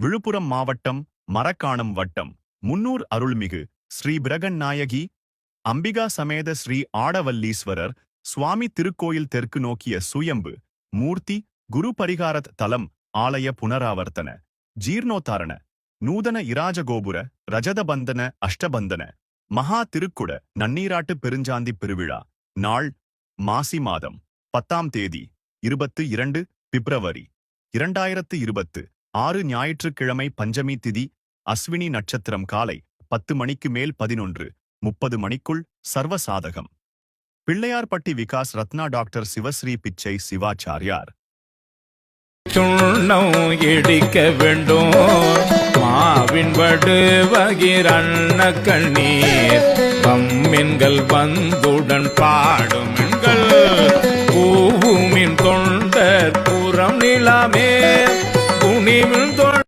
விழுப்புரம் மாவட்டம் மரக்காணம் வட்டம் முன்னூர் அருள்மிகு ஸ்ரீ பிரகன்நாயகி அம்பிகா சமேத ஸ்ரீ ஆடவல்லீஸ்வரர் சுவாமி திருக்கோயில் தெற்கு நோக்கிய சுயம்பு மூர்த்தி குரு பரிகாரத் தலம் ஆலய புனராவர்த்தன ஜீர்ணோத்தாரண நூதன இராஜகோபுர ரஜதபந்தன அஷ்டபந்தன மகா திருக்குட நன்னீராட்டு பெருஞ்சாந்தி பெருவிழா நாள் மாசி மாதம் 10ஆம் தேதி 22 பிப்ரவரி 2026 ஞாயிற்றுக்கிழமை பஞ்சமி திதி அஸ்வினி நட்சத்திரம் காலை 10 மணிக்கு மேல் 11:30 மணிக்குள் சர்வசாதகம். பிள்ளையார்பட்டி விகாஸ் ரத்னா டாக்டர் சிவஸ்ரீ பிச்சை சிவாச்சாரியார். சுண்ணம் இடிக்க வேண்டும் மாவின் வடு வகிரண்ண கண்ணீர் பம்மின்கள் வந்துடன் பாடுமின்கள் பூவுமின் தொண்டர் புறம் நிலாமே துணிமின் தொண்டர்